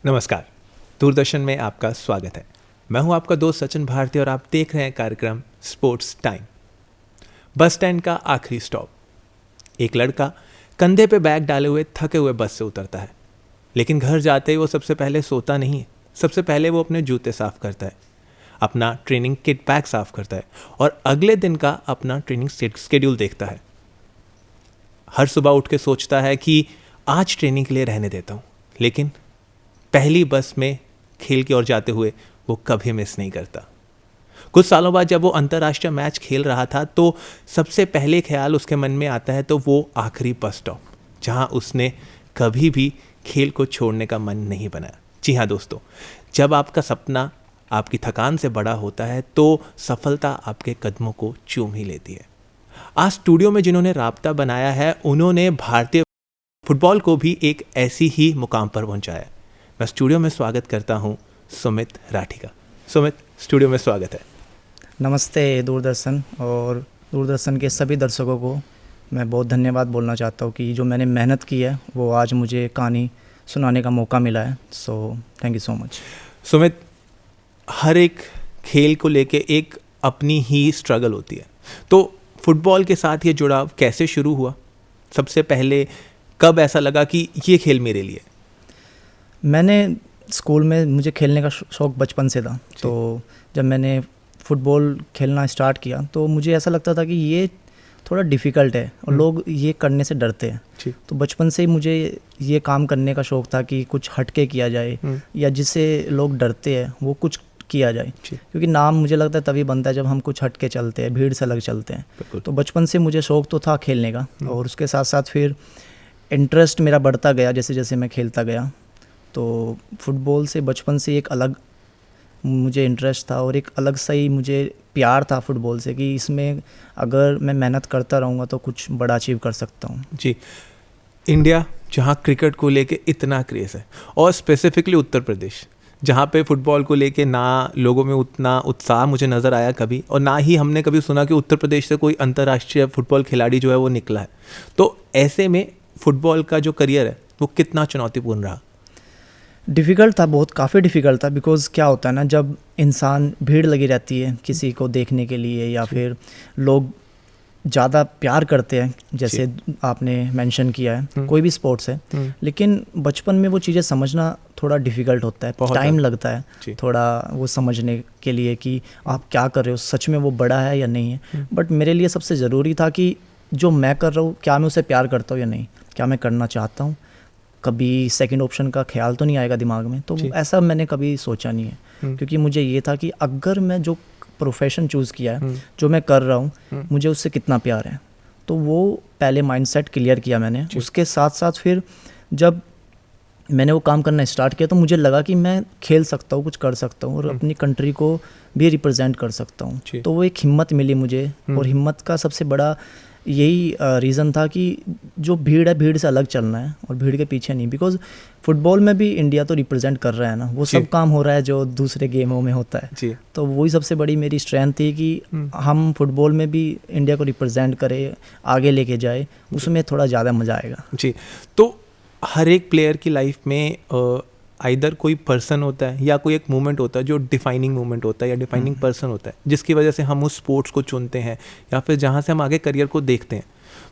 नमस्कार, दूरदर्शन में आपका स्वागत है। मैं हूं आपका दोस्त सचिन भारती और आप देख रहे हैं कार्यक्रम स्पोर्ट्स टाइम। बस स्टैंड का आखिरी स्टॉप। एक लड़का कंधे पे बैग डाले हुए थके हुए बस से उतरता है, लेकिन घर जाते ही वो सबसे पहले सोता नहीं है। सबसे पहले वो अपने जूते साफ करता है, अपना ट्रेनिंग किट बैग साफ करता है और अगले दिन का अपना ट्रेनिंग शेड्यूल देखता है। हर सुबह उठ के सोचता है कि आज ट्रेनिंग के लिए रहने देता हूँ, लेकिन पहली बस में खेल की ओर जाते हुए वो कभी मिस नहीं करता। कुछ सालों बाद जब वो अंतर्राष्ट्रीय मैच खेल रहा था तो सबसे पहले ख्याल उसके मन में आता है तो वो आखिरी बस स्टॉप, जहां उसने कभी भी खेल को छोड़ने का मन नहीं बनाया। जी हाँ दोस्तों, जब आपका सपना आपकी थकान से बड़ा होता है तो सफलता आपके कदमों को चूम ही लेती है। आज स्टूडियो में जिन्होंने राब्ता बनाया है, उन्होंने भारतीय फुटबॉल को भी एक ऐसी ही मुकाम पर पहुंचाया। मैं स्टूडियो में स्वागत करता हूं सुमित राठी का। सुमित, स्टूडियो में स्वागत है। नमस्ते दूरदर्शन और दूरदर्शन के सभी दर्शकों को मैं बहुत धन्यवाद बोलना चाहता हूँ कि जो मैंने मेहनत की है वो आज मुझे कहानी सुनाने का मौका मिला है। So thank you so much. Sumit, हर एक खेल को लेके एक अपनी ही स्ट्रगल होती है, तो फुटबॉल के साथ ये जुड़ाव कैसे शुरू हुआ? सबसे पहले कब ऐसा लगा कि ये खेल मेरे लिए? मैंने स्कूल में मुझे खेलने का शौक़ बचपन से था, तो जब मैंने फ़ुटबॉल खेलना स्टार्ट किया तो मुझे ऐसा लगता था कि ये थोड़ा डिफ़िकल्ट है और लोग ये करने से डरते हैं। तो बचपन से ही मुझे ये काम करने का शौक़ था कि कुछ हटके किया जाए या जिससे लोग डरते हैं वो कुछ किया जाए, क्योंकि नाम मुझे लगता है तभी बनता है जब हम कुछ हटके चलते हैं, भीड़ से अलग चलते हैं। तो बचपन से मुझे शौक़ तो था खेलने का और उसके साथ साथ फिर इंटरेस्ट मेरा बढ़ता गया जैसे जैसे मैं खेलता गया। तो फुटबॉल से बचपन से एक अलग मुझे इंटरेस्ट था और एक अलग सा ही मुझे प्यार था फुटबॉल से कि इसमें अगर मैं मेहनत करता रहूँगा तो कुछ बड़ा अचीव कर सकता हूँ। जी, इंडिया जहाँ क्रिकेट को लेके इतना क्रेज़ है और स्पेसिफिकली उत्तर प्रदेश जहाँ पे फुटबॉल को लेके ना लोगों में उतना उत्साह मुझे नज़र आया कभी, और ना ही हमने कभी सुना कि उत्तर प्रदेश से कोई अंतर्राष्ट्रीय फुटबॉल खिलाड़ी जो है वो निकला है। तो ऐसे में फुटबॉल का जो करियर है वो कितना चुनौतीपूर्ण रहा? डिफ़िकल्ट था, बहुत काफ़ी डिफ़िकल्ट था। बिकॉज़ क्या होता है ना, जब इंसान भीड़ लगी रहती है किसी को देखने के लिए या फिर लोग ज़्यादा प्यार करते हैं, जैसे आपने मेंशन किया है, कोई भी स्पोर्ट्स है, लेकिन बचपन में वो चीज़ें समझना थोड़ा डिफ़िकल्ट होता है, टाइम लगता है थोड़ा वो समझने के लिए कि आप क्या कर रहे हो, सच में वो बड़ा है या नहीं है। बट मेरे लिए सबसे ज़रूरी था कि जो मैं कर रहा हूँ क्या मैं उसे प्यार करता हूँ या नहीं, क्या मैं करना चाहता हूँ। कभी सेकंड ऑप्शन का ख्याल तो नहीं आएगा दिमाग में, तो ऐसा मैंने कभी सोचा नहीं है, क्योंकि मुझे ये था कि अगर मैं जो प्रोफेशन चूज़ किया है, जो मैं कर रहा हूँ, मुझे उससे कितना प्यार है। तो वो पहले माइंडसेट क्लियर किया मैंने। उसके साथ साथ फिर जब मैंने वो काम करना स्टार्ट किया तो मुझे लगा कि मैं खेल सकता हूँ, कुछ कर सकता हूँ और अपनी कंट्री को भी रिप्रेजेंट कर सकता हूँ। तो वो एक हिम्मत मिली मुझे, और हिम्मत का सबसे बड़ा यही रीज़न था कि जो भीड़ है, भीड़ से अलग चलना है और भीड़ के पीछे नहीं। बिकॉज फुटबॉल में भी इंडिया तो रिप्रेजेंट कर रहा है ना, वो सब काम हो रहा है जो दूसरे गेमों में होता है। तो वही सबसे बड़ी मेरी स्ट्रेंथ थी कि हम फुटबॉल में भी इंडिया को रिप्रेजेंट करें, आगे लेके जाए, उसमें थोड़ा ज़्यादा मज़ा आएगा। जी, तो हर एक प्लेयर की लाइफ में आइदर कोई पर्सन होता है या कोई एक मोमेंट होता है जो डिफाइनिंग मोमेंट होता है या डिफाइनिंग पर्सन होता है, जिसकी वजह से हम उस स्पोर्ट्स को चुनते हैं या फिर जहाँ से हम आगे करियर को देखते हैं।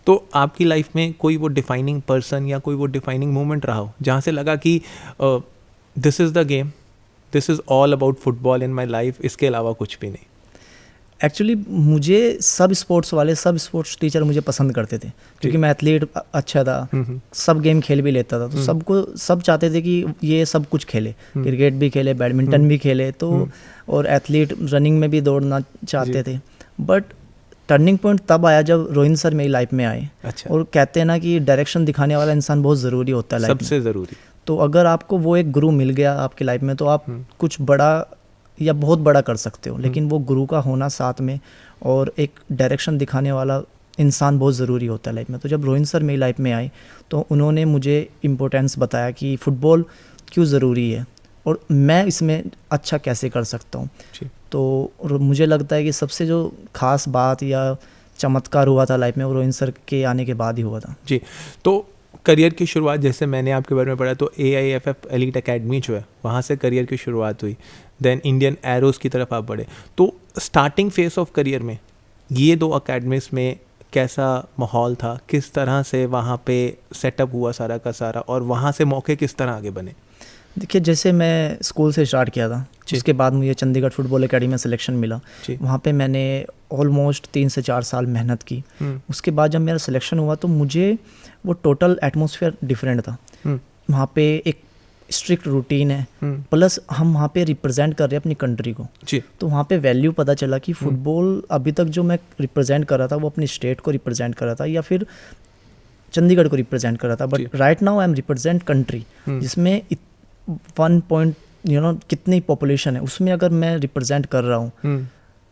तो आपकी लाइफ में कोई वो डिफाइनिंग पर्सन या कोई वो डिफाइनिंग मोमेंट रहा हो जहाँ से लगा कि this is the game, this is all about football in my life, इसके अलावा कुछ भी नहीं? एक्चुअली मुझे सब स्पोर्ट्स टीचर मुझे पसंद करते थे, क्योंकि मैं एथलीट अच्छा था, सब गेम खेल भी लेता था। तो सब चाहते थे कि ये सब कुछ खेले, क्रिकेट भी खेले, बैडमिंटन भी खेले, तो और एथलीट रनिंग में भी दौड़ना चाहते थे। बट टर्निंग पॉइंट तब आया जब रोहित सर मेरी लाइफ में आए। और कहते हैं ना कि डायरेक्शन दिखाने वाला इंसान बहुत ज़रूरी होता है लाइफ में, सबसे ज़रूरी। तो अगर आपको वो एक गुरु मिल गया आपकी लाइफ में तो आप कुछ बड़ा या बहुत बड़ा कर सकते हो। लेकिन वो गुरु का होना साथ में और एक डायरेक्शन दिखाने वाला इंसान बहुत ज़रूरी होता है लाइफ में। तो जब रोहित सर मेरी लाइफ में आए तो उन्होंने मुझे इम्पोर्टेंस बताया कि फ़ुटबॉल क्यों ज़रूरी है और मैं इसमें अच्छा कैसे कर सकता हूँ। तो मुझे लगता है कि सबसे जो ख़ास बात या चमत्कार हुआ था लाइफ में वो रोहित सर के आने के बाद ही हुआ था। जी, तो करियर की शुरुआत, जैसे मैंने आपके बारे में पढ़ा तो AIFF एलीट एकेडमी जो है वहाँ से करियर की शुरुआत हुई, देन इंडियन एरोज़ की तरफ आप बढ़े। तो स्टार्टिंग फेस ऑफ करियर में ये 2 अकेडमीज़ में कैसा माहौल था, किस तरह से वहाँ पे सेटअप हुआ सारा का सारा, और वहाँ से मौके किस तरह आगे बने? देखिए, जैसे मैं स्कूल से स्टार्ट किया था, उसके बाद मुझे चंडीगढ़ फुटबॉल एकेडमी में सिलेक्शन मिला। वहाँ पे मैंने ऑलमोस्ट 3 से 4 साल मेहनत की। उसके बाद जब मेरा सिलेक्शन हुआ तो मुझे वो टोटल एटमॉस्फेयर डिफरेंट था। वहाँ पे एक स्ट्रिक्ट रूटीन है, प्लस हम वहाँ पे रिप्रेजेंट कर रहे हैं अपनी कंट्री को। तो वहाँ पे वैल्यू पता चला कि फुटबॉल अभी तक जो मैं रिप्रेजेंट कर रहा था वो अपनी स्टेट को रिप्रेजेंट कर रहा था या फिर चंडीगढ़ को रिप्रेजेंट कर रहा था, but right now I am represent country जिसमें 1 कितनी पॉपुलेशन है, उसमें अगर मैं रिप्रेजेंट कर रहा हूँ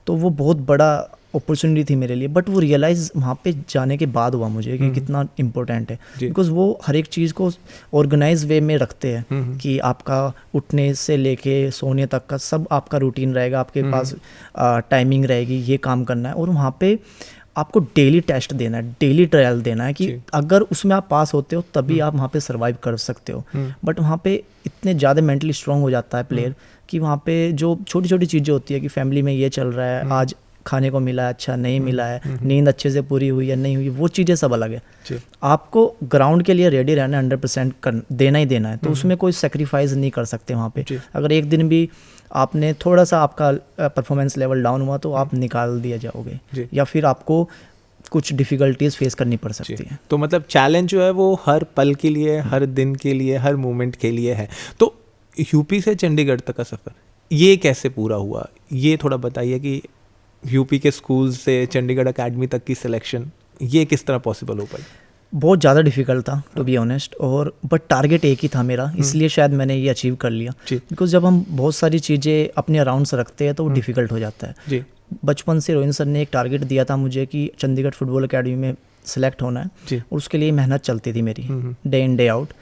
तो वो बहुत बड़ा अपॉर्चुनिटी थी मेरे लिए। बट वो रियलाइज़ वहाँ पे जाने के बाद हुआ मुझे कि कितना इम्पोर्टेंट है, बिकॉज वो हर एक चीज़ को ऑर्गेनाइज वे में रखते हैं कि आपका उठने से लेके सोने तक का सब आपका रूटीन रहेगा, आपके पास टाइमिंग रहेगी, ये काम करना है। और वहाँ पे आपको डेली टेस्ट देना है, डेली ट्रायल देना है कि अगर उसमें आप पास होते हो तभी आप वहाँ पे सर्वाइव कर सकते हो। बट वहाँ पे इतने ज़्यादा मेंटली स्ट्रांग हो जाता है प्लेयर कि वहाँ पे जो छोटी छोटी चीज़ें होती है कि फैमिली में ये चल रहा है, आज खाने को मिला है, अच्छा नहीं मिला है, नींद अच्छे से पूरी हुई या नहीं हुई, वो चीज़ें सब अलग है। आपको ग्राउंड के लिए रेडी रहना है, 100% देना ही देना है, तो उसमें कोई सेक्रीफाइस नहीं कर सकते वहाँ पे। अगर एक दिन भी आपने थोड़ा सा आपका परफॉर्मेंस लेवल डाउन हुआ तो आप निकाल दिया जाओगे या फिर आपको कुछ डिफ़िकल्टीज फेस करनी पड़ सकती है। तो मतलब चैलेंज जो है वो हर पल के लिए, हर दिन के लिए, हर मोमेंट के लिए है। तो यूपी से चंडीगढ़ तक का सफ़र ये कैसे पूरा हुआ, ये थोड़ा बताइए कि यूपी के स्कूल से चंडीगढ़ एकेडमी तक की सिलेक्शन ये किस तरह पॉसिबल हो पाई? बहुत ज़्यादा डिफ़िकल्ट था टू बी ऑनेस्ट, और बट टारगेट एक ही था मेरा, इसलिए शायद मैंने ये अचीव कर लिया। बिकॉज जब हम बहुत सारी चीज़ें अपने अराउंड से रखते हैं तो वो डिफ़िकल्ट हो जाता है। बचपन से रोहित सर ने एक टारगेट दिया था मुझे कि चंडीगढ़ फुटबॉल एकेडमी में सेलेक्ट होना है, और उसके लिए मेहनत चलती थी मेरी डे इन डे आउट।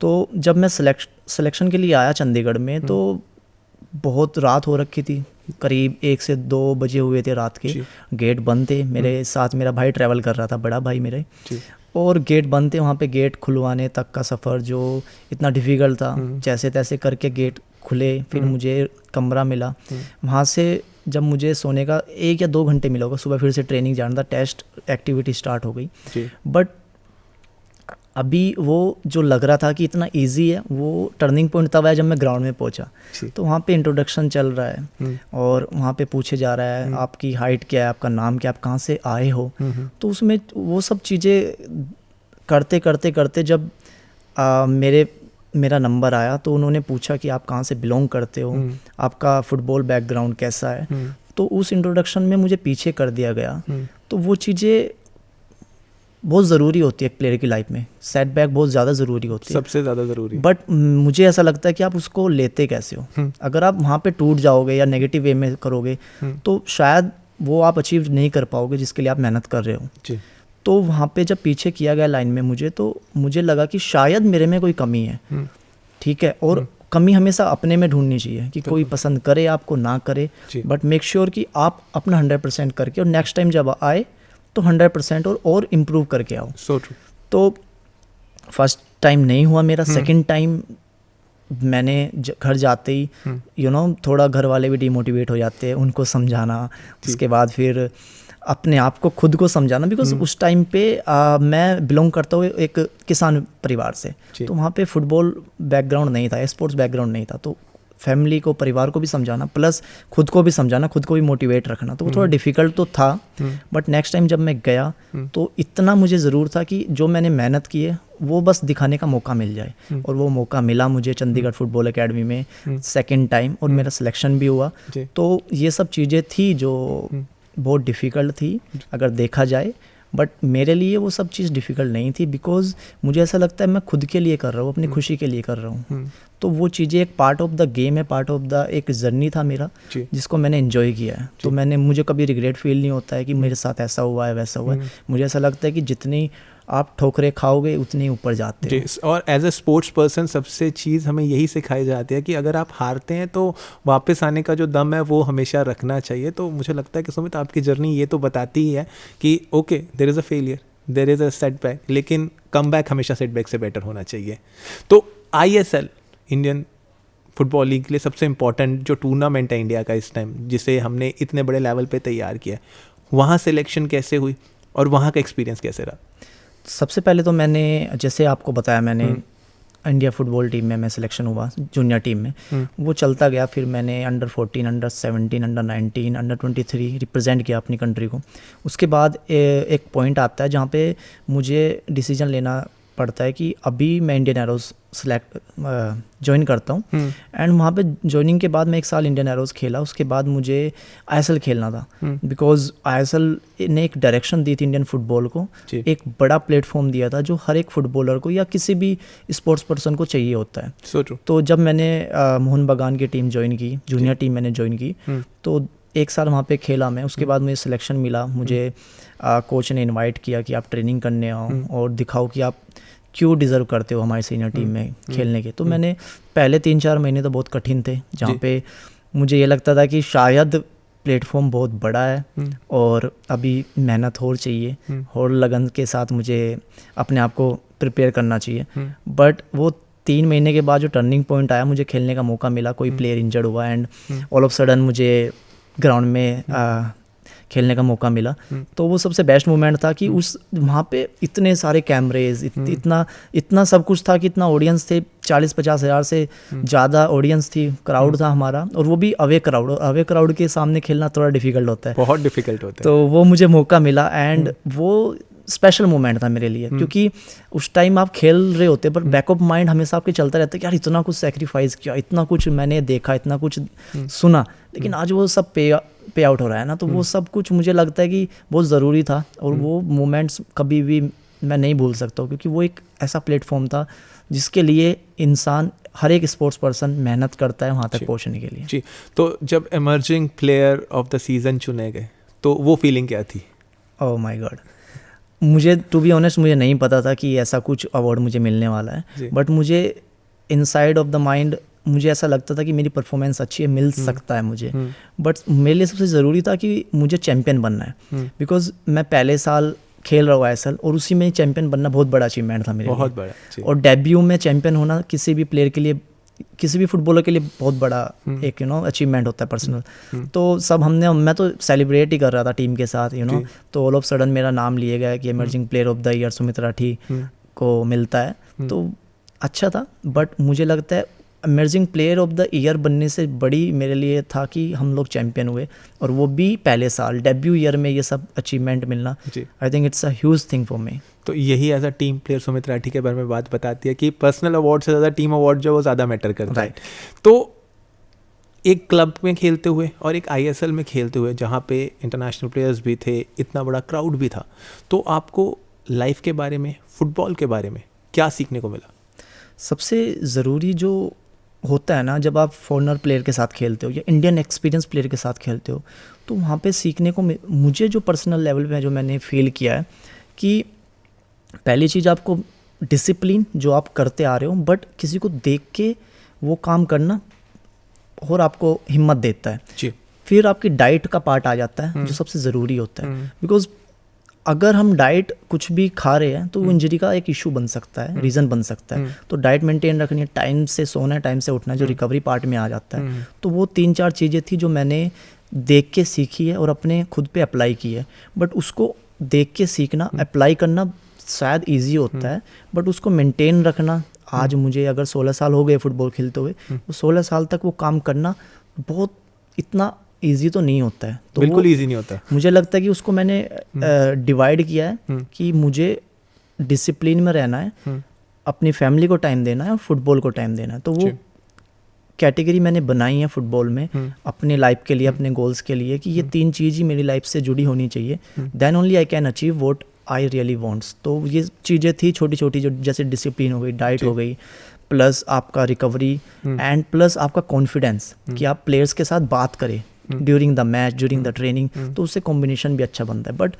तो जब मैं सिलेक्शन के लिए आया चंडीगढ़ में तो बहुत रात हो रखी थी, करीब 1 से 2 बजे हुए थे रात के, गेट बंद थे। मेरे साथ मेरा भाई ट्रैवल कर रहा था, बड़ा भाई मेरे, और गेट बंद थे। वहाँ पे गेट खुलवाने तक का सफ़र जो इतना डिफ़िकल्ट था, जैसे तैसे करके गेट खुले, फिर मुझे कमरा मिला। वहाँ से जब मुझे सोने का 1 या 2 घंटे मिला होगा, सुबह फिर से ट्रेनिंग जाना था, टेस्ट एक्टिविटी स्टार्ट हो गई। बट अभी वो जो लग रहा था कि इतना इजी है, वो टर्निंग पॉइंट तब आया जब मैं ग्राउंड में पहुंचा। तो वहाँ पे इंट्रोडक्शन चल रहा है और वहाँ पे पूछे जा रहा है आपकी हाइट क्या है, आपका नाम क्या, आप कहाँ से आए हो। तो उसमें वो सब चीज़ें करते करते करते जब मेरा नंबर आया तो उन्होंने पूछा कि आप कहाँ से बिलोंग करते हो, आपका फुटबॉल बैकग्राउंड कैसा है। तो उस इंट्रोडक्शन में मुझे पीछे कर दिया गया। तो वो चीज़ें बहुत ज़रूरी होती है एक प्लेयर की लाइफ में, सेटबैक बहुत ज़्यादा ज़रूरी होती है, सबसे ज़्यादा ज़रूरी। बट मुझे ऐसा लगता है कि आप उसको लेते कैसे हो। अगर आप वहाँ पे टूट जाओगे या नेगेटिव वे में करोगे तो शायद वो आप अचीव नहीं कर पाओगे जिसके लिए आप मेहनत कर रहे हो। तो वहाँ पे जब पीछे किया गया लाइन में मुझे, तो मुझे लगा कि शायद मेरे में कोई कमी है, ठीक है। और कमी हमेशा अपने में ढूंढनी चाहिए कि कोई पसंद करे आपको ना करे, बट मेक श्योर कि आप अपना 100% करके और नेक्स्ट टाइम जब आए तो 100% और इम्प्रूव करके आओ। So true. तो फर्स्ट टाइम नहीं हुआ मेरा, सेकंड टाइम मैंने घर जाते ही थोड़ा घर वाले भी डिमोटिवेट हो जाते हैं, उनको समझाना, उसके बाद फिर अपने आप को खुद को समझाना। बिकॉज उस टाइम पे मैं बिलोंग करता हूँ एक किसान परिवार से, तो वहाँ पे फुटबॉल बैकग्राउंड नहीं था, स्पोर्ट्स बैकग्राउंड नहीं था। तो फैमिली को, परिवार को भी समझाना, प्लस खुद को भी समझाना, खुद को भी मोटिवेट रखना, तो वो थोड़ा डिफ़िकल्ट तो था। बट नेक्स्ट टाइम जब मैं गया तो इतना मुझे ज़रूर था कि जो मैंने मेहनत की है वो बस दिखाने का मौका मिल जाए। और वो मौका मिला मुझे चंडीगढ़ फुटबॉल एकेडमी में सेकेंड टाइम, और मेरा सिलेक्शन भी हुआ। तो ये सब चीज़ें थी जो बहुत डिफ़िकल्ट थी अगर देखा जाए, बट मेरे लिए वो सब चीज़ डिफ़िकल्ट नहीं थी। बिकॉज मुझे ऐसा लगता है मैं खुद के लिए कर रहा हूँ, अपनी खुशी के लिए कर रहा हूँ। तो वो चीज़ें एक पार्ट ऑफ द गेम है, पार्ट ऑफ द एक जर्नी था मेरा जिसको मैंने एंजॉय किया है। तो मुझे कभी रिग्रेट फील नहीं होता है कि मेरे साथ ऐसा हुआ है वैसा हुआ है। मुझे ऐसा लगता है कि जितनी आप ठोकरे खाओगे उतनी ऊपर जाते हैं। और एज ए स्पोर्ट्स पर्सन सबसे चीज़ हमें यही सिखाई जाती है कि अगर आप हारते हैं तो वापस आने का जो दम है वो हमेशा रखना चाहिए। तो मुझे लगता है कि सुमित आपकी जर्नी ये तो बताती ही है कि okay there is a failure, there is a setback, लेकिन कमबैक हमेशा सेटबैक से बेटर होना चाहिए। तो ISL, इंडियन फुटबॉल लीग के लिए सबसे इम्पॉर्टेंट जो टूर्नामेंट है इंडिया का इस टाइम, जिसे हमने इतने बड़े लेवल पे तैयार किया, वहाँ सिलेक्शन कैसे हुई और वहाँ का एक्सपीरियंस कैसे रहा? सबसे पहले तो मैंने, जैसे आपको बताया, मैंने इंडिया फुटबॉल टीम में मैं सिलेक्शन हुआ, जूनियर टीम में। वो चलता गया, फिर मैंने under 14, under 17, under 19, under 23 represent किया अपनी कंट्री को। उसके बाद एक पॉइंट आता है जहाँ पे मुझे डिसीजन लेना पड़ता है कि अभी मैं इंडियन एरोज़ ज्वाइन करता हूँ। एंड वहाँ पे ज्वाइनिंग के बाद मैं 1 साल इंडियन एरोज़ खेला। उसके बाद मुझे ISL खेलना था, बिकॉज ISL ने एक डायरेक्शन दी थी इंडियन फुटबॉल को, एक बड़ा प्लेटफॉर्म दिया था जो हर एक फुटबॉलर को या किसी भी स्पोर्ट्स पर्सन को चाहिए होता है। तो जब मैंने मोहन बागान की टीम ज्वाइन की, जूनियर टीम मैंने ज्वाइन की, तो 1 साल वहाँ पे खेला मैं। उसके बाद मुझे सिलेक्शन मिला। मुझे कोच ने इनवाइट किया कि आप ट्रेनिंग करने आओ और दिखाओ कि आप क्यों डिज़र्व करते हो हमारी सीनियर टीम में खेलने के। तो मैंने पहले 3-4 महीने तो बहुत कठिन थे, जहाँ पे मुझे ये लगता था कि शायद प्लेटफॉर्म बहुत बड़ा है और अभी मेहनत और चाहिए और लगन के साथ मुझे अपने आप को प्रिपेयर करना चाहिए। बट वो 3 महीने के बाद जो टर्निंग पॉइंट आया, मुझे खेलने का मौका मिला, कोई प्लेयर इंजर्ड हुआ एंड ऑल ऑफ सडन मुझे ग्राउंड में खेलने का मौका मिला। तो वो सबसे बेस्ट मोमेंट था कि उस वहाँ पे इतने सारे कैमरेज, इतना सब कुछ था कि इतना ऑडियंस थे, 40-50 हज़ार से ज़्यादा ऑडियंस थी, क्राउड था हमारा, और वो भी अवे क्राउड के सामने खेलना थोड़ा डिफिकल्ट होता है, बहुत डिफिकल्ट होता है। तो वो मुझे मौका मिला एंड वो स्पेशल मोमेंट था मेरे लिए, क्योंकि उस टाइम आप खेल रहे होते पर बैक ऑफ माइंड हमेशा आपके चलता रहता है कि यार इतना कुछ सेक्रीफाइस किया, इतना कुछ मैंने देखा, इतना कुछ सुना, लेकिन आज वो सब पे आउट हो रहा है ना। तो वो सब कुछ मुझे लगता है कि बहुत ज़रूरी था और वो मोमेंट्स कभी भी मैं नहीं भूल सकता हूँ, क्योंकि वो एक ऐसा प्लेटफॉर्म था जिसके लिए इंसान, हर एक स्पोर्ट्स पर्सन मेहनत करता है वहाँ तक पहुँचने के लिए। जी, तो जब emerging player of the season चुने गए तो वो फीलिंग क्या थी? ओह माय गॉड, मुझे टू बी ऑनेस्ट मुझे नहीं पता था कि ऐसा कुछ अवार्ड मुझे मिलने वाला है, बट मुझे इनसाइड ऑफ द माइंड मुझे ऐसा लगता था कि मेरी परफॉर्मेंस अच्छी है, मिल सकता है मुझे। बट मेरे लिए सबसे ज़रूरी था कि मुझे चैम्पियन बनना है, बिकॉज मैं पहले साल खेल रहा हूँ ISL और उसी में चैम्पियन बनना बहुत बड़ा अचीवमेंट था मेरे लिए, बहुत बड़ा। और डेब्यू में चैम्पियन होना किसी भी प्लेयर के लिए, किसी भी फुटबॉलर के लिए बहुत बड़ा एक अचीवमेंट होता है पर्सनल। तो सब मैं तो सेलिब्रेट ही कर रहा था टीम के साथ, तो ऑल ऑफ सडन मेरा नाम लिए गया कि emerging player of the year Sumit Rathi को मिलता है, तो अच्छा था। बट मुझे लगता है emerging player of the year बनने से बड़ी मेरे लिए था कि हम लोग चैम्पियन हुए, और वो भी पहले साल डेब्यू ईयर में ये सब अचीवमेंट मिलना, I think it's a huge thing for me. तो यही as a team player Sumit Rathi के बारे में बात बताती है कि पर्सनल अवार्ड से ज़्यादा टीम अवार्ड जो वो ज़्यादा मैटर करता है। तो एक क्लब में खेलते हुए और एक ISL में खेलते हुए, जहाँ पे इंटरनेशनल प्लेयर्स भी थे, इतना बड़ा क्राउड भी था, तो आपको लाइफ के बारे में, फुटबॉल के बारे में क्या सीखने को मिला? सबसे ज़रूरी जो होता है ना, जब आप फॉरेनर प्लेयर के साथ खेलते हो या इंडियन एक्सपीरियंस प्लेयर के साथ खेलते हो, तो वहाँ पे सीखने को मुझे जो पर्सनल लेवल पे जो मैंने फील किया है कि पहली चीज़ आपको डिसिप्लिन जो आप करते आ रहे हो, बट किसी को देख के वो काम करना और आपको हिम्मत देता है जी। फिर आपकी डाइट का पार्ट आ जाता है जो सबसे ज़रूरी होता है, बिकॉज अगर हम डाइट कुछ भी खा रहे हैं तो वो इंजरी का एक इशू बन सकता है, रीज़न बन सकता है। तो डाइट मेंटेन रखनी है, टाइम से सोना है, टाइम से उठना है, जो रिकवरी पार्ट में आ जाता है। तो वो 3-4 चीज़ें थी जो मैंने देख के सीखी है और अपने खुद पे अप्लाई की है। बट उसको देख के सीखना, अप्लाई करना शायद ईजी होता है, बट उसको मेंटेन रखना, आज मुझे अगर 16 साल हो गए फुटबॉल खेलते हुए, तो 16 साल तक वो काम करना बहुत इतना ईजी तो नहीं होता है। तो बिल्कुल ईजी नहीं होता। मुझे लगता है कि उसको मैंने डिवाइड किया है कि मुझे डिसिप्लिन में रहना है, अपनी फैमिली को टाइम देना है और फुटबॉल को टाइम देना है। तो वो कैटेगरी मैंने बनाई है फुटबॉल में अपने लाइफ के लिए, अपने गोल्स के लिए, कि ये 3 चीज़ ही मेरी लाइफ से जुड़ी होनी चाहिए, then only I can achieve what I really wants. तो ये चीज़ें थी छोटी छोटी, जो जैसे डिसिप्लिन हो गई, डाइट हो गई, प्लस आपका रिकवरी एंड प्लस आपका कॉन्फिडेंस कि आप प्लेयर्स के साथ बात करें during the match, during the training, तो उससे कॉम्बिनेशन भी अच्छा बनता है। बट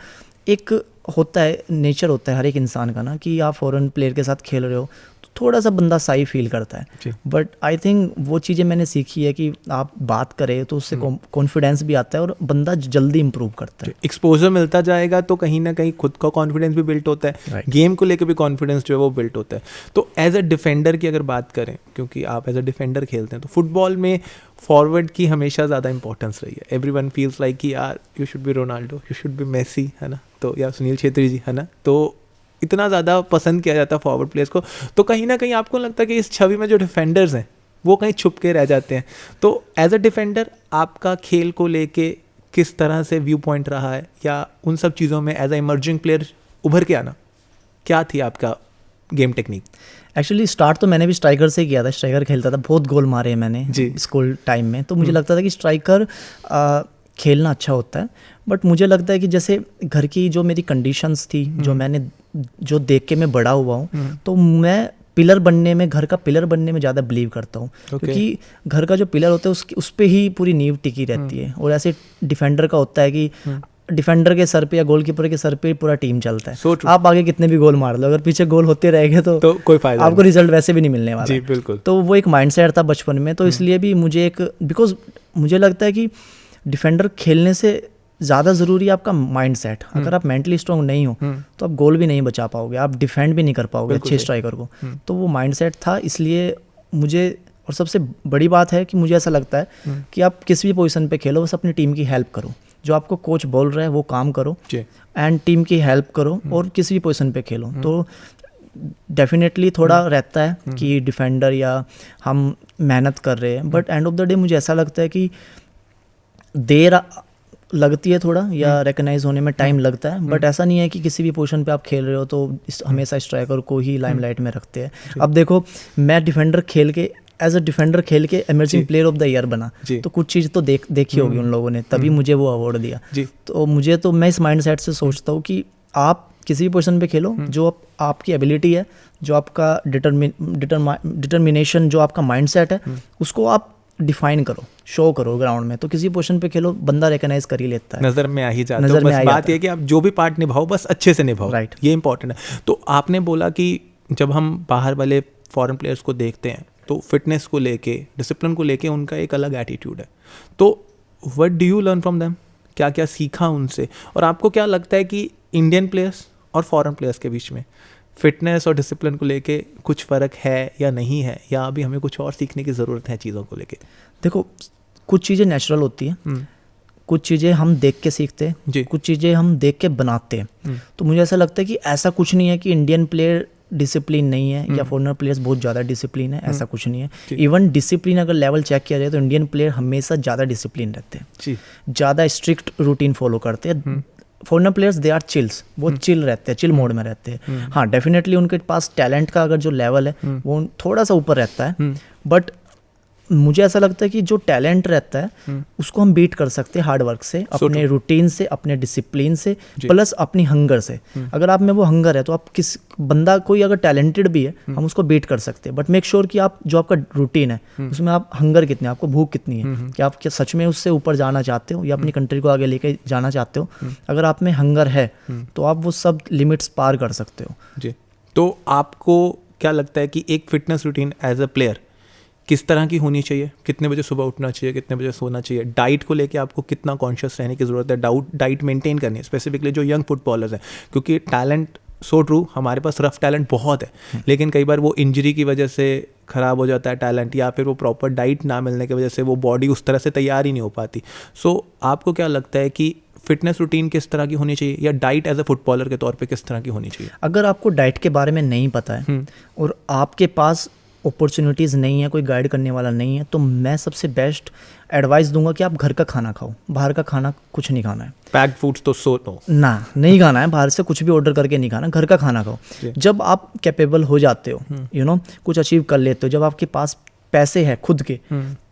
एक होता है, नेचर होता है हर एक इंसान का ना, कि आप फॉरेन प्लेयर के साथ खेल रहे हो तो थोड़ा सा बंदा साई फील करता है। बट आई थिंक वो चीज़ें मैंने सीखी है कि आप बात करें तो उससे कॉन्फिडेंस भी आता है और बंदा जल्दी इंप्रूव करता है। एक्सपोजर मिलता जाएगा तो कहीं ना कहीं खुद का कॉन्फिडेंस भी बिल्ट होता है, गेम को लेकर भी कॉन्फिडेंस जो है वो बिल्ट होता है। तो एज अ डिफेंडर की अगर बात करें, क्योंकि आप एज अ डिफेंडर खेलते हैं, तो फुटबॉल में फॉरवर्ड की हमेशा ज़्यादा इंपॉर्टेंस रही है। एवरीवन फील्स लाइक कि यार you should be Ronaldo, you should be messy, है ना, तो या सुनील छेत्री जी, है ना, तो इतना ज़्यादा पसंद किया जाता है फॉरवर्ड प्लेयर्स को। तो कहीं ना कहीं आपको लगता है कि इस छवि में जो डिफेंडर्स हैं वो कहीं छुप के रह जाते हैं। तो एज अ डिफेंडर आपका खेल को लेके किस तरह से व्यू पॉइंट रहा है, या उन सब चीज़ों में एज अ इमर्जिंग प्लेयर उभर के आना क्या थी आपका गेम टेक्निक? एक्चुअली स्टार्ट तो मैंने भी स्ट्राइकर से किया था, स्ट्राइकर खेलता था, बहुत गोल मारे हैं मैंने स्कूल टाइम में। तो मुझे लगता था कि स्ट्राइकर खेलना अच्छा होता है। बट मुझे लगता है कि जैसे घर की जो मेरी कंडीशंस थी, जो देख के मैं बड़ा हुआ हूँ, तो मैं पिलर बनने में, घर का पिलर बनने में ज़्यादा बिलीव करता हूँ। क्योंकि घर का जो पिलर होता है उस पर ही पूरी नींव टिकी रहती है। और ऐसे डिफेंडर का होता है कि डिफेंडर के सर पे या गोलकीपर के सर पे पूरा टीम चलता है। आप आगे कितने भी गोल मार लो, अगर पीछे गोल होते रहेंगे तो कोई फायदा आपको रिजल्ट वैसे भी नहीं मिलने वाला। जी बिल्कुल। तो वो एक माइंडसेट था बचपन में। तो इसलिए भी मुझे बिकॉज मुझे लगता है कि डिफेंडर खेलने से ज़्यादा ज़रूरी है आपका माइंडसेट। अगर आप मेंटली स्ट्रांग नहीं हो तो आप गोल भी नहीं बचा पाओगे, आप डिफेंड भी नहीं कर पाओगे अच्छे स्ट्राइकर को। तो वो माइंडसेट था, इसलिए मुझे। और सबसे बड़ी बात है कि मुझे ऐसा लगता है कि आप किसी भी पोजीशन पे खेलो, बस अपनी टीम की हेल्प करो। जो आपको कोच बोल रहा है वो काम करो एंड टीम की हेल्प करो, और किसी भी पोजीशन पे खेलो। तो डेफिनेटली थोड़ा रहता है कि डिफेंडर या हम मेहनत कर रहे हैं, but end of the day मुझे ऐसा लगता है कि देर लगती है थोड़ा, या रिकग्नाइज होने में टाइम लगता है। बट ऐसा नहीं है कि किसी भी पोजीशन पे आप खेल रहे हो तो हमेशा स्ट्राइकर को ही लाइमलाइट में रखते हैं। अब देखो, मैं डिफेंडर खेल के एज अ डिफेंडर खेल के emerging player of the year बना, तो कुछ चीज़ तो देखी होगी उन लोगों ने, तभी मुझे वो अवार्ड दिया। तो मैं इस माइंडसेट से सोचता हूँ कि आप किसी भी पोजीशन पे खेलो, जो आपकी एबिलिटी है, जो आपका डिटर्मिनेशन, जो आपका माइंडसेट है, उसको आप डिफाइन करो, शो करो ग्राउंड में। तो किसी पोजीशन पे खेलो, बंदा रिकग्नाइज कर ही लेता है, नज़र में आ ही जाता है। बस बात ये कि आप जो भी पार्ट निभाओ बस अच्छे से निभाओ, राइट, ये इंपॉर्टेंट है। तो आपने बोला कि जब हम बाहर वाले फॉरेन प्लेयर्स को देखते हैं तो फिटनेस को लेके, डिसिप्लिन को लेके उनका एक अलग एटीट्यूड है। तो what do you learn from them? क्या क्या सीखा उनसे? और आपको क्या लगता है कि इंडियन प्लेयर्स और फॉरेन प्लेयर्स के बीच में फिटनेस और डिसिप्लिन को लेके कुछ फ़र्क है या नहीं है, या अभी हमें कुछ और सीखने की ज़रूरत है चीज़ों को लेके? देखो, कुछ चीज़ें नेचुरल होती हैं, कुछ चीज़ें हम देख के सीखते हैं, कुछ चीज़ें हम देख के बनाते हैं। तो मुझे ऐसा लगता है कि ऐसा कुछ नहीं है कि इंडियन प्लेयर डिसिप्लिन नहीं है या फॉरेनर प्लेयर्स बहुत ज़्यादा डिसिप्लिन है, ऐसा कुछ नहीं है। इवन डिसिप्लिन अगर लेवल चेक किया जाए तो इंडियन प्लेयर हमेशा ज़्यादा डिसिप्लिन रहते हैं, ज़्यादा स्ट्रिक्ट रूटीन फॉलो करते हैं। Foreigner players they are chills, वो चिल रहते हैं, चिल मोड में रहते हैं। हाँ, डेफिनेटली उनके पास टैलेंट का अगर जो लेवल है वो थोड़ा सा ऊपर रहता है, बट मुझे ऐसा लगता है कि जो टैलेंट रहता है उसको हम बीट कर सकते हैं हार्ड वर्क से, अपने रूटीन से, अपने डिसिप्लिन से, प्लस अपनी हंगर से। अगर आप में वो हंगर है तो आप बंदा कोई अगर टैलेंटेड भी है हम उसको बीट कर सकते हैं। बट मेक श्योर कि आप जो आपका रूटीन है उसमें आप हंगर कितने, आपको भूख कितनी है, कि आप क्या सच में उससे ऊपर जाना चाहते हो या अपनी कंट्री को आगे लेके जाना चाहते हो। अगर आप में हंगर है तो आप वो सब लिमिट्स पार कर सकते हो। जी, तो आपको क्या लगता है कि एक fitness routine as a player किस तरह की होनी चाहिए? कितने बजे सुबह उठना चाहिए, कितने बजे सोना चाहिए? डाइट को लेके आपको कितना कॉन्शियस रहने की ज़रूरत है? डाइट मेंटेन करनी है, स्पेसिफिकली जो यंग फुटबॉलर्स हैं, क्योंकि टैलेंट सो ट्रू, हमारे पास रफ टैलेंट बहुत है, लेकिन कई बार वो इंजरी की वजह से ख़राब हो जाता है टैलेंट, या फिर वो प्रॉपर डाइट ना मिलने की वजह से वो बॉडी उस तरह से तैयार ही नहीं हो पाती। सो आपको क्या लगता है कि फिटनेस रूटीन किस तरह की होनी चाहिए, या डाइट एज अ फुटबॉलर के तौर पे किस तरह की होनी चाहिए? अगर आपको डाइट के बारे में नहीं पता है और आपके पास अपॉर्चुनिटीज़ नहीं है, कोई गाइड करने वाला नहीं है, तो मैं सबसे बेस्ट एडवाइस दूंगा कि आप घर का खाना खाओ। बाहर का खाना कुछ नहीं खाना है, पैक्ड फूड्स तो नहीं खाना है, बाहर से कुछ भी ऑर्डर करके नहीं खाना, घर का खाना खाओ। जब आप कैपेबल हो जाते हो, कुछ अचीव कर लेते हो, जब आपके पास पैसे हैं खुद के,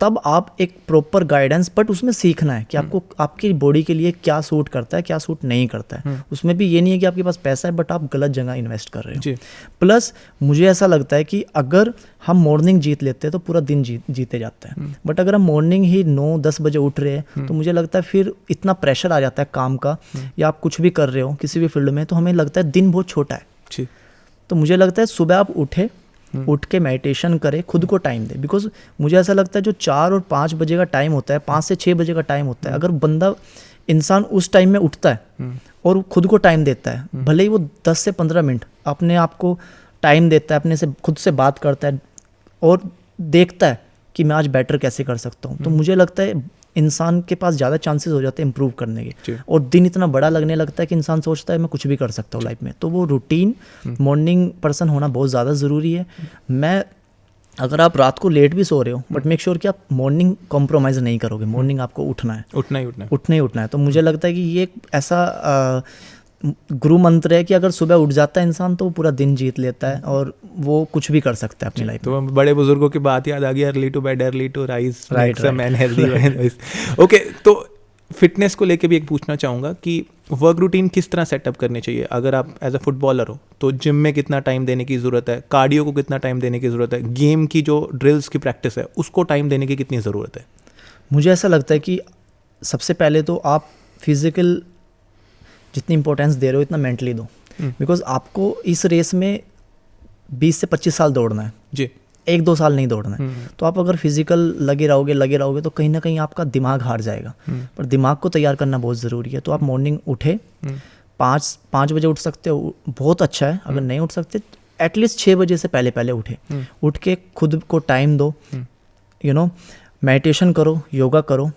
तब आप एक प्रॉपर गाइडेंस, बट उसमें सीखना है कि आपको आपकी बॉडी के लिए क्या सूट करता है, क्या सूट नहीं करता है। उसमें भी ये नहीं है कि आपके पास पैसा है बट आप गलत जगह इन्वेस्ट कर रहे हो। प्लस मुझे ऐसा लगता है कि अगर हम मॉर्निंग जीत लेते हैं तो पूरा दिन जीते जाता है, बट अगर हम मॉर्निंग ही 9-10 बजे उठ रहे हैं तो मुझे लगता है फिर इतना प्रेशर आ जाता है काम का, या आप कुछ भी कर रहे हो किसी भी फील्ड में, तो हमें लगता है दिन बहुत छोटा है। तो मुझे लगता है सुबह आप उठे, उठ के मेडिटेशन करे, खुद को टाइम दे। बिकॉज मुझे ऐसा लगता है जो 4 और 5 बजे का टाइम होता है, 5 से 6 बजे का टाइम होता है, अगर इंसान उस टाइम में उठता है और खुद को टाइम देता है, भले ही वो 10 से 15 मिनट अपने आप को टाइम देता है, अपने से खुद से बात करता है और देखता है कि मैं आज बेटर कैसे कर सकता हूँ, तो मुझे लगता है इंसान के पास ज़्यादा चांसेस हो जाते हैं इम्प्रूव करने के। और दिन इतना बड़ा लगने लगता है कि इंसान सोचता है मैं कुछ भी कर सकता हूँ लाइफ में। तो वो रूटीन मॉर्निंग पर्सन होना बहुत ज़्यादा ज़रूरी है। अगर आप रात को लेट भी सो रहे हो, बट मेक श्योर कि आप मॉर्निंग कॉम्प्रोमाइज़ नहीं करोगे। मॉर्निंग आपको उठना है, उठना है। तो मुझे लगता है कि ये एक ऐसा गुरु मंत्र है कि अगर सुबह उठ जाता है इंसान तो वो पूरा दिन जीत लेता है और वो कुछ भी कर सकता है अपनी लाइफ में। तो बड़े बुजुर्गों की बात याद आ गई, early to bed early to rise, right, man healthy. Okay, तो फिटनेस को लेके भी एक पूछना चाहूँगा कि वर्क रूटीन किस तरह सेटअप करनी चाहिए? अगर आप एज अ फुटबॉलर हो तो जिम में कितना टाइम देने की ज़रूरत है, कार्डियो को कितना टाइम देने की ज़रूरत है, गेम की जो ड्रिल्स की प्रैक्टिस है उसको टाइम देने की कितनी ज़रूरत है? मुझे ऐसा लगता है कि सबसे पहले तो आप फिजिकल जितनी इंपॉर्टेंस दे रहे हो इतना मेंटली दो। बिकॉज आपको इस रेस में 20 से 25 साल दौड़ना है जी, 1-2 साल नहीं दौड़ना है। तो आप अगर फिजिकल लगे रहोगे तो कहीं ना कहीं आपका दिमाग हार जाएगा। पर दिमाग को तैयार करना बहुत ज़रूरी है। तो आप मॉर्निंग उठे, 5 बजे उठ सकते हो, बहुत अच्छा है। अगर नहीं उठ सकते एटलीस्ट 6 बजे से पहले उठे। उठ के खुद को टाइम दो, मेडिटेशन करो, योगा करो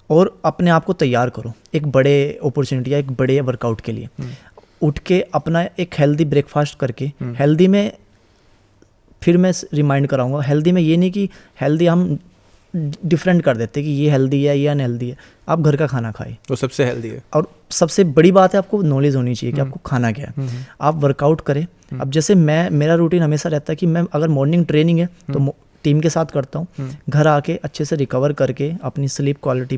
और अपने आप को तैयार करो एक बड़े अपॉर्चुनिटी या एक बड़े वर्कआउट के लिए। उठ के अपना एक हेल्दी ब्रेकफास्ट करके, हेल्दी में फिर मैं रिमाइंड कराऊंगा, हेल्दी में ये नहीं कि हेल्दी हम डिफरेंट कर देते कि ये हेल्दी है, ये अनहेल्दी है। आप घर का खाना खाएं, वो सबसे हेल्दी है। और सबसे बड़ी बात है आपको नॉलेज होनी चाहिए कि आपको खाना क्या है। आप वर्कआउट करें। अब जैसे मेरा रूटीन हमेशा रहता है कि मैं अगर मॉर्निंग ट्रेनिंग है तो टीम के साथ करता हूँ, घर आके अच्छे से रिकवर करके अपनी स्लीप क्वालिटी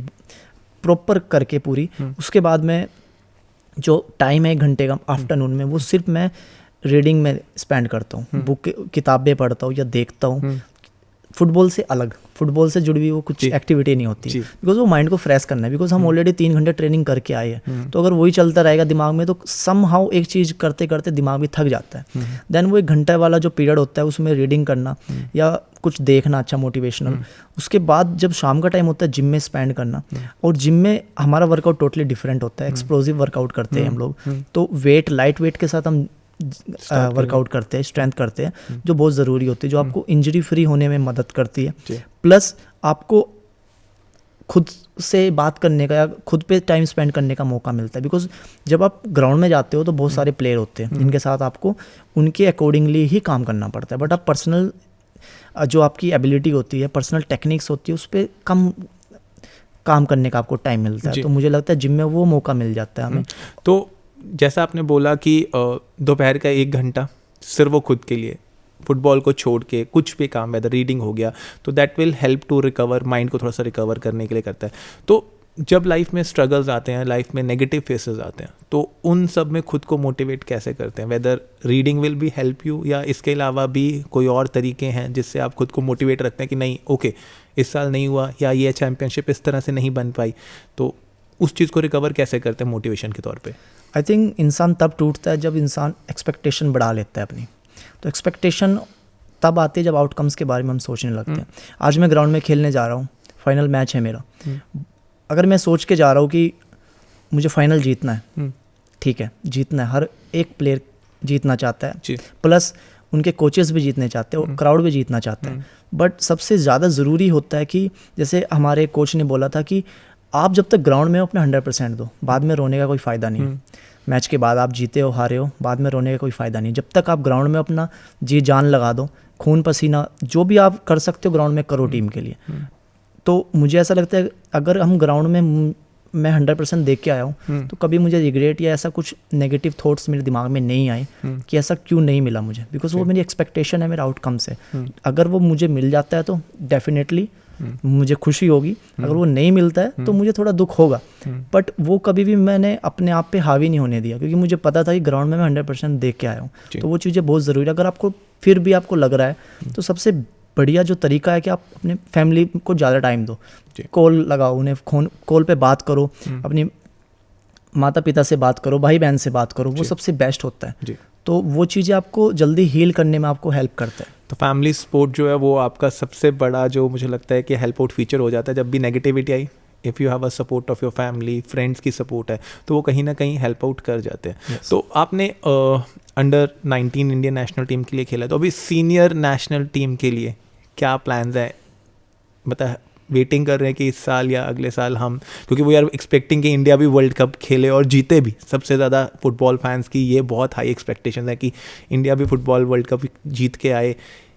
प्रॉपर करके पूरी, उसके बाद में जो टाइम है 1 घंटे का आफ्टरनून में वो सिर्फ मैं रीडिंग में स्पेंड करता हूँ, बुक किताबें पढ़ता हूँ या देखता हूँ। फुटबॉल से अलग, फुटबॉल से जुड़ी हुई वो कुछ एक्टिविटी नहीं होती, बिकॉज वो माइंड को फ्रेश करना है। बिकॉज हम ऑलरेडी 3 घंटे ट्रेनिंग करके आए हैं, तो अगर वही चलता रहेगा दिमाग में तो समहाउ एक चीज़ करते करते दिमाग भी थक जाता है। देन वो 1 घंटे वाला जो पीरियड होता है उसमें रीडिंग करना या कुछ देखना अच्छा मोटिवेशनल। उसके बाद जब शाम का टाइम होता है जिम में स्पेंड करना। और जिम में हमारा वर्कआउट टोटली डिफरेंट होता है, एक्सप्लोसिव वर्कआउट करते हैं हम लोग। तो लाइट वेट के साथ हम वर्कआउट करते हैं, स्ट्रेंथ करते हैं, जो बहुत ज़रूरी होती है, जो आपको इंजरी फ्री होने में मदद करती है। प्लस आपको खुद से बात करने का या खुद पे टाइम स्पेंड करने का मौका मिलता है। बिकॉज जब आप ग्राउंड में जाते हो तो बहुत सारे प्लेयर होते हैं जिनके साथ आपको उनके अकॉर्डिंगली ही काम करना पड़ता है। बट आप पर्सनल जो आपकी एबिलिटी होती है, पर्सनल टेक्निक्स होती है, उस पर कम काम करने का आपको टाइम मिलता है। तो मुझे लगता है जिम में वो मौका मिल जाता है हमें। तो जैसा आपने बोला कि दोपहर का 1 घंटा सिर्फ वो खुद के लिए, फुटबॉल को छोड़ के कुछ भी काम, वेदर रीडिंग हो गया, तो that will help to recover, mind को थोड़ा सा रिकवर करने के लिए करता है। तो जब लाइफ में स्ट्रगल्स आते हैं, लाइफ में नेगेटिव फेसेस आते हैं, तो उन सब में खुद को मोटिवेट कैसे करते हैं? Whether reading will be help you या इसके अलावा भी कोई और तरीके हैं जिससे आप खुद को मोटिवेट रखते हैं कि नहीं ओके इस साल नहीं हुआ या ये चैम्पियनशिप इस तरह से नहीं बन पाई, तो उस चीज़ को रिकवर कैसे करते हैं मोटिवेशन के तौर पे? आई थिंक इंसान तब टूटता है जब इंसान एक्सपेक्टेशन बढ़ा लेता है अपनी। तो एक्सपेक्टेशन तब आती है जब आउटकम्स के बारे में हम सोचने लगते हैं। आज मैं ग्राउंड में खेलने जा रहा हूँ, फाइनल मैच है मेरा। अगर मैं सोच के जा रहा हूँ कि मुझे फाइनल जीतना है, ठीक है, जीतना है, हर एक प्लेयर जीतना चाहता है, प्लस उनके कोचेस भी जीतने चाहते हैं और क्राउड भी जीतना चाहता है। बट सबसे ज़्यादा ज़रूरी होता है कि जैसे हमारे कोच ने बोला था कि आप जब तक ग्राउंड में हो अपने 100% दो, बाद में रोने का कोई फ़ायदा नहीं। मैच के बाद आप जीते हो हारे हो, बाद में रोने का कोई फ़ायदा नहीं। जब तक आप ग्राउंड में अपना जी जान लगा दो, खून पसीना जो भी आप कर सकते हो ग्राउंड में करो टीम के लिए। तो मुझे ऐसा लगता है अगर हम ग्राउंड में मैं 100% देख के आया हूँ तो कभी मुझे रिग्रेट या ऐसा कुछ नेगेटिव थॉट्स मेरे दिमाग में नहीं आए कि ऐसा क्यों नहीं मिला मुझे, बिकॉज वो मेरी एक्सपेक्टेशन है, मेरा आउटकम से। अगर वो मुझे मिल जाता है तो डेफिनेटली मुझे खुशी होगी, अगर वो नहीं मिलता है तो मुझे थोड़ा दुख होगा। बट वो कभी भी मैंने अपने आप पे हावी नहीं होने दिया, क्योंकि मुझे पता था कि ग्राउंड में मैं 100% देख के आया हूँ। तो वो चीज़ें बहुत ज़रूरी है। अगर आपको फिर भी आपको लग रहा है तो सबसे बढ़िया जो तरीका है कि आप अपने फैमिली को ज़्यादा टाइम दो, कॉल लगाओ उन्हें, कॉल पे बात करो, अपनी माता पिता से बात करो, भाई बहन से बात करो, वो सबसे बेस्ट होता है। तो वो चीज़ें आपको जल्दी हील करने में आपको हेल्प करता है। तो फैमिली सपोर्ट जो है वो आपका सबसे बड़ा जो मुझे लगता है कि हेल्प आउट फीचर हो जाता है। जब भी negativity I, if you have a support of your family, friends की सपोर्ट है, तो वो कहीं ना कहीं हेल्प आउट कर जाते हैं। Yes. तो आपने अंडर 19 इंडियन नेशनल टीम के लिए खेला, तो अभी सीनियर नेशनल टीम के लिए क्या प्लान्स हैं? मतलब वेटिंग कर रहे हैं कि इस साल या अगले साल हम, क्योंकि वी आर एक्सपेक्टिंग कि इंडिया भी वर्ल्ड कप खेले और जीते भी। सबसे ज़्यादा फुटबॉल फैंस की ये बहुत हाई एक्सपेक्टेशन है कि इंडिया भी फुटबॉल वर्ल्ड कप जीत के आए।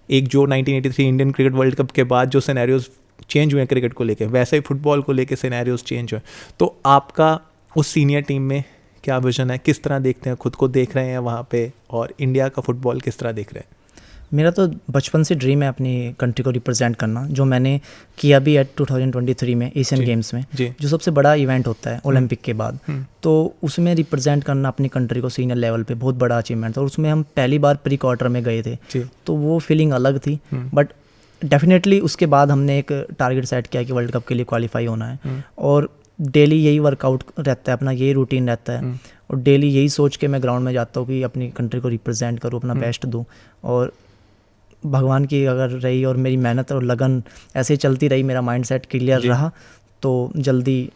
एक जो 1983 इंडियन क्रिकेट वर्ल्ड कप के बाद जो सिनेरियोज चेंज हुए हैं क्रिकेट को लेके, वैसे ही फुटबॉल को लेके सिनेरियोज चेंज हुए। तो आपका उस सीनियर टीम में क्या विजन है? किस तरह देखते हैं, खुद को देख रहे हैं वहाँ पे, और इंडिया का फुटबॉल किस तरह देख रहे हैं? मेरा तो बचपन से ड्रीम है अपनी कंट्री को रिप्रेजेंट करना, जो मैंने किया भी है 2023 में एशियन गेम्स में, जो सबसे बड़ा इवेंट होता है ओलंपिक के बाद। तो उसमें रिप्रेजेंट करना अपनी कंट्री को सीनियर लेवल पे बहुत बड़ा अचीवमेंट था, और उसमें हम पहली बार प्री क्वार्टर में गए थे, तो वो फीलिंग अलग थी। बट डेफिनेटली उसके बाद हमने एक टारगेट सेट किया कि वर्ल्ड कप के लिए क्वालिफाई होना है, और डेली यही वर्कआउट रहता है, अपना यही रूटीन रहता है, और डेली यही सोच के मैं ग्राउंड में जाता हूँ कि अपनी कंट्री को रिप्रेजेंट करूँ, अपना बेस्ट दूँ। और भगवान की अगर रही और मेरी मेहनत और लगन ऐसे चलती रही, मेरा माइंडसेट क्लियर रहा, तो जल्दी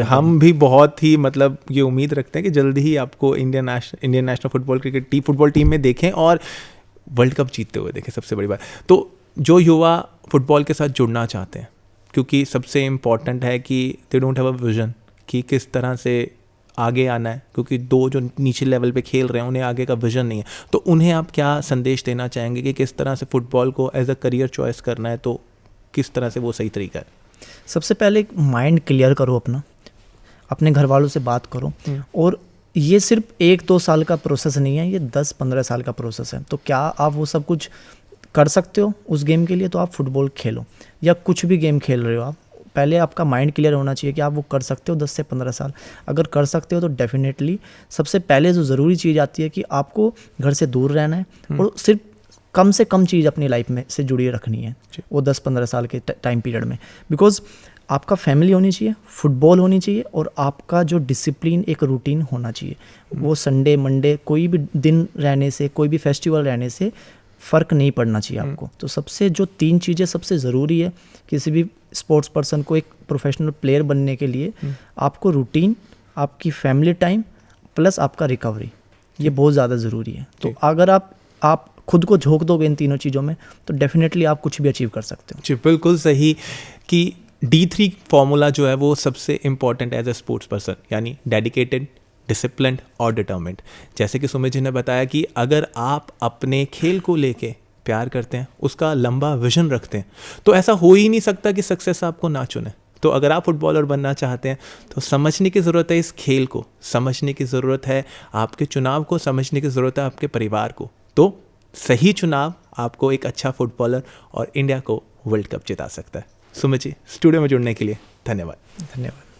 हम भी बहुत ही मतलब ये उम्मीद रखते हैं कि जल्दी ही आपको इंडियन नेशनल फुटबॉल टीम में देखें और वर्ल्ड कप जीतते हुए देखें, सबसे बड़ी बात। तो जो युवा फुटबॉल के साथ जुड़ना चाहते हैं, क्योंकि सबसे इम्पॉर्टेंट है कि they don't have a vision कि किस तरह से आगे आना है, क्योंकि दो जो नीचे लेवल पे खेल रहे हैं उन्हें आगे का विजन नहीं है, तो उन्हें आप क्या संदेश देना चाहेंगे कि किस तरह से फुटबॉल को एज अ करियर चॉइस करना है, तो किस तरह से वो सही तरीका है? सबसे पहले माइंड क्लियर करो अपना, अपने घर वालों से बात करो, और ये सिर्फ 1-2 साल का प्रोसेस नहीं है, ये 10-15 साल का प्रोसेस है। तो क्या आप वो सब कुछ कर सकते हो उस गेम के लिए, तो आप फुटबॉल खेलो, या कुछ भी गेम खेल रहे हो आप, पहले आपका माइंड क्लियर होना चाहिए कि आप वो कर सकते हो 10 से 15 साल। अगर कर सकते हो तो डेफिनेटली सबसे पहले जो ज़रूरी चीज़ आती है कि आपको घर से दूर रहना है, और सिर्फ कम से कम चीज़ अपनी लाइफ में से जुड़ी रखनी है वो 10-15 साल के टाइम पीरियड में। बिकॉज आपका फैमिली होनी चाहिए, फुटबॉल होनी चाहिए, और आपका जो डिसिप्लिन एक रूटीन होना चाहिए। वो संडे मंडे कोई भी दिन रहने से, कोई भी फेस्टिवल रहने से फ़र्क नहीं पड़ना चाहिए आपको। तो सबसे जो 3 चीज़ें सबसे ज़रूरी है किसी भी स्पोर्ट्स पर्सन को, एक प्रोफेशनल प्लेयर बनने के लिए, आपको रूटीन, आपकी फैमिली टाइम, प्लस आपका रिकवरी, ये बहुत ज़्यादा ज़रूरी है। तो अगर आप खुद को झोंक दोगे इन तीनों चीज़ों में, तो डेफिनेटली आप कुछ भी अचीव कर सकते हो। जी बिल्कुल सही कि D3 फॉर्मूला जो है वो सबसे important as a sports person, यानी डेडिकेटेड, डिसिप्लिन्ड और डिटर्मिन्ड। जैसे कि सुमित जी ने बताया कि अगर आप अपने खेल को लेके प्यार करते हैं, उसका लंबा विजन रखते हैं, तो ऐसा हो ही नहीं सकता कि सक्सेस आपको ना चुने। तो अगर आप फुटबॉलर बनना चाहते हैं तो समझने की ज़रूरत है, इस खेल को समझने की ज़रूरत है, आपके चुनाव को समझने की ज़रूरत है, आपके परिवार को। तो सही चुनाव आपको एक अच्छा फुटबॉलर और इंडिया को वर्ल्ड कप जिता सकता है। सुमित जी, स्टूडियो में जुड़ने के लिए धन्यवाद। धन्यवाद।